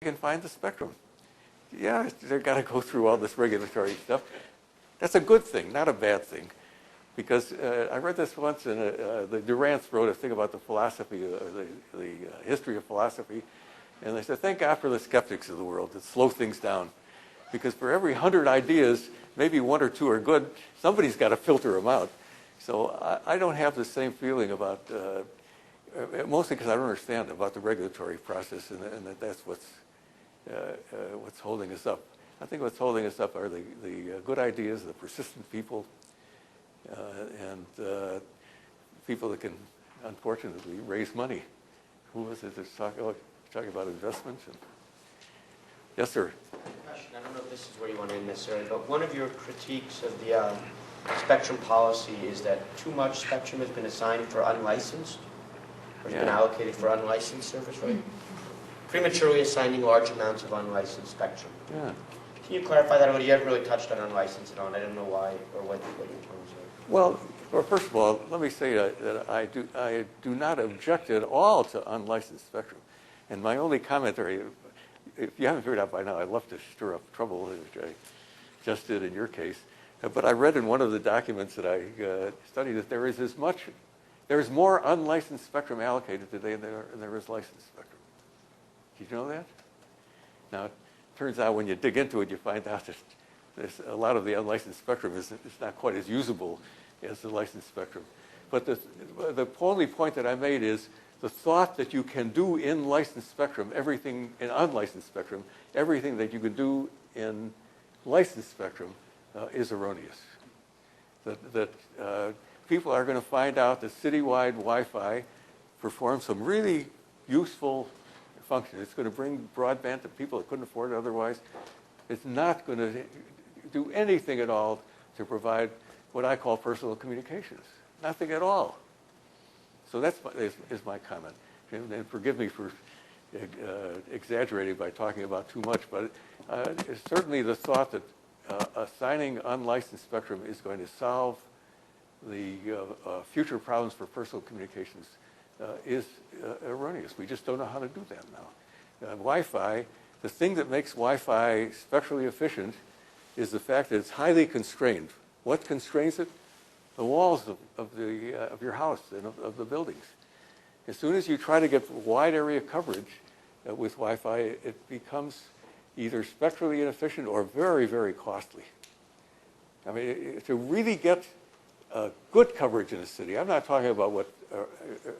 can find the spectrum. Yeah, they've got to go through all this regulatory stuff. That's a good thing, not a bad thing. Because I read this once, and the Durants wrote a thing about the philosophy, the history of philosophy, and they said, thank God for the skeptics of the world that slow things down. Because for every 100 ideas, maybe 1 or 2 are good. Somebody's got to filter them out. So I don't have the same feeling about, mostly because I don't understand about the regulatory process, and that's what's holding us up. I think what's holding us up are the good ideas, the persistent people, and people that can, unfortunately, raise money. Who was it that's talking about investments? Yes, sir. I don't know if this is where you want to end necessarily, but one of your critiques of the spectrum policy is that too much spectrum has been assigned for unlicensed, or has been allocated for unlicensed service, right? Prematurely assigning large amounts of unlicensed spectrum. Yeah. Can you clarify that? You haven't really touched on unlicensed at all, and I don't know why or what your terms are. Well, first of all, let me say that I do not object at all to unlicensed spectrum. And my only commentary, if you haven't figured out by now, I'd love to stir up trouble, which I just did in your case. But I read in one of the documents that I studied that there is more unlicensed spectrum allocated today than there is licensed spectrum. Did you know that? Now, it turns out when you dig into it, you find out that a lot of the unlicensed spectrum is not quite as usable as the licensed spectrum. But the only point that I made is the thought that you can do in licensed spectrum, everything in unlicensed spectrum, everything that you can do in licensed spectrum is erroneous. That people are going to find out that citywide Wi-Fi performs some really useful function. It's going to bring broadband to people that couldn't afford it otherwise. It's not going to do anything at all to provide what I call personal communications. Nothing at all. So that's my comment. And forgive me for exaggerating by talking about too much, but it's certainly the thought that assigning unlicensed spectrum is going to solve the future problems for personal communications is erroneous. We just don't know how to do that now. Wi-Fi, the thing that makes Wi-Fi spectrally efficient is the fact that it's highly constrained. What constrains it? The walls of your house and of the buildings. As soon as you try to get wide area coverage with Wi-Fi, it becomes either spectrally inefficient or very, very costly. I mean, to really get good coverage in a city, I'm not talking about what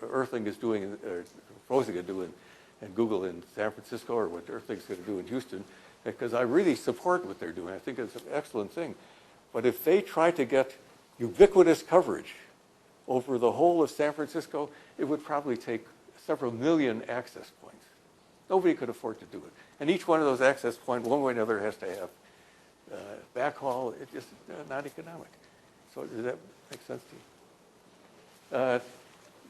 Earthling is doing, or proposing to do in Google in San Francisco, or what Earthling's going to do in Houston, because I really support what they're doing. I think it's an excellent thing. But if they try to get ubiquitous coverage over the whole of San Francisco, it would probably take several million access points. Nobody could afford to do it. And each one of those access points, one way or another, has to have backhaul. It's just not economic. So does that make sense to you?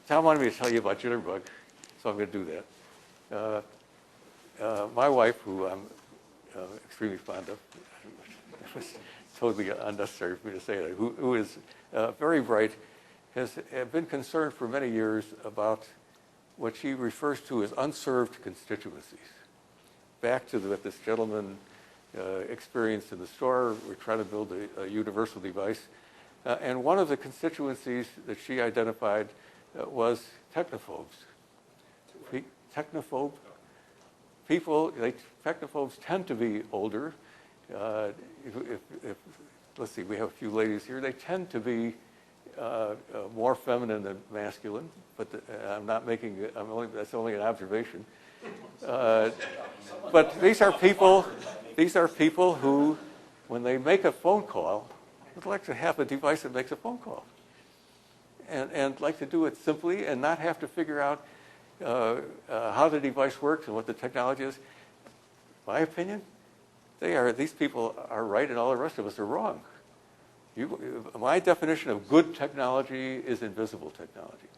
Tom wanted me to tell you about Jitterbug, so I'm going to do that. My wife, who I'm extremely fond of, it was totally unnecessary for me to say that, who is very bright, has been concerned for many years about what she refers to as unserved constituencies. Back to what this gentleman experienced in the store, we're trying to build a universal device. And one of the constituencies that she identified was technophobes. Technophobe people, technophobes tend to be older. Let's see, we have a few ladies here. They tend to be more feminine than masculine, but I'm not making. That's only an observation. But these are people. These are people who, when they make a phone call, would like to have a device that makes a phone call, and like to do it simply and not have to figure out how the device works and what the technology is. My opinion, these people are right, and all the rest of us are wrong. My definition of good technology is invisible technology.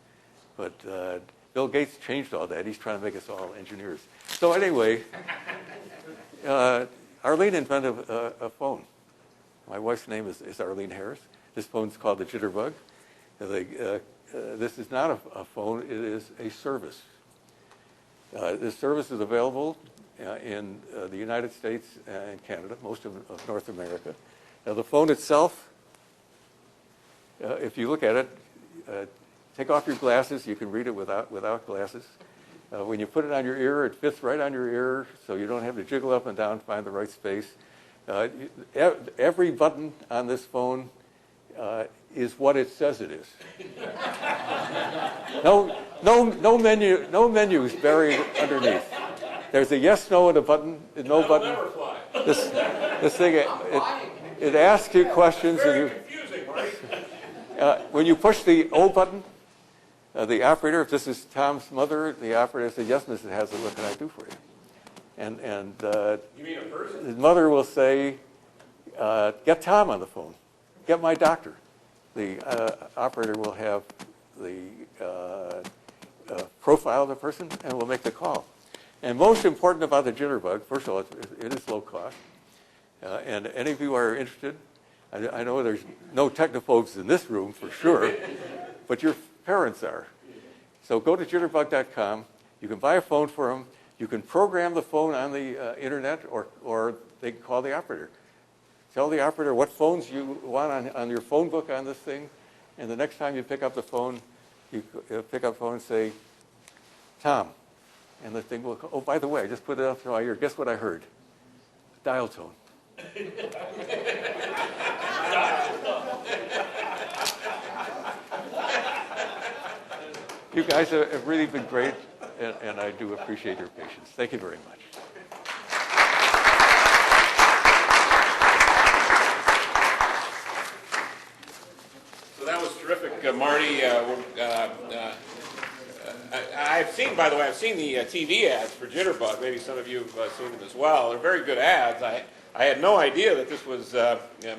But Bill Gates changed all that. He's trying to make us all engineers. So anyway, Arlene invented a phone. My wife's name is Arlene Harris. This phone's called the Jitterbug. This is not a phone. It is a service. This service is available in the United States and Canada, most of North America. Now, the phone itself, if you look at it, take off your glasses. You can read it without glasses. When you put it on your ear, it fits right on your ear, so you don't have to jiggle up and down to find the right space. Every button on this phone is what it says it is. No menus buried underneath. There's a yes, no, and a button, no button. Never fly. This thing, it asks you questions. Very confusing, Marty. When you push the O button, the operator, if this is Tom's mother, the operator says, yes, Mrs. Hazlitt, what can I do for you? And You mean a person? his mother will say, get Tom on the phone. Get my doctor. The operator will have the profile of the person and will make the call. And most important about the jitterbug, first of all, it is low cost. And any of you are interested, I know there's no technophobes in this room for sure, but your parents are. So go to jitterbug.com. You can buy a phone for them. You can program the phone on the internet, or they can call the operator. Tell the operator what phones you want on your phone book on this thing, and the next time you pick up the phone, you pick up the phone and say, Tom, and the thing will call. Oh, by the way, I just put it up to my ear. Guess what I heard? Dial tone. You guys have really been great, and I do appreciate your patience. Thank you very much. So that was terrific, Marty. I've seen, by the way, I've seen the TV ads for Jitterbug. Maybe some of you have seen them as well. They're very good ads. I had no idea that this was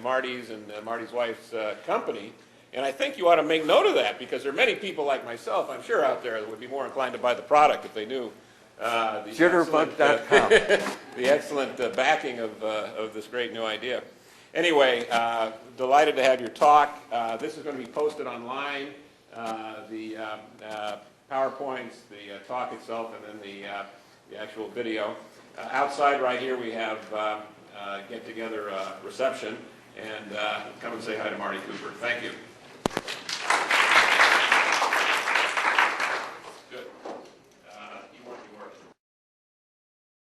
Marty's and Marty's wife's company. And I think you ought to make note of that, because there are many people like myself, I'm sure, out there that would be more inclined to buy the product if they knew Jitterbug.com. the excellent backing of this great new idea. Anyway, delighted to have your talk. This is going to be posted online, the PowerPoints, the talk itself, and then the actual video. Outside right here we have get-together reception, and come and say hi to Marty Cooper. Thank you.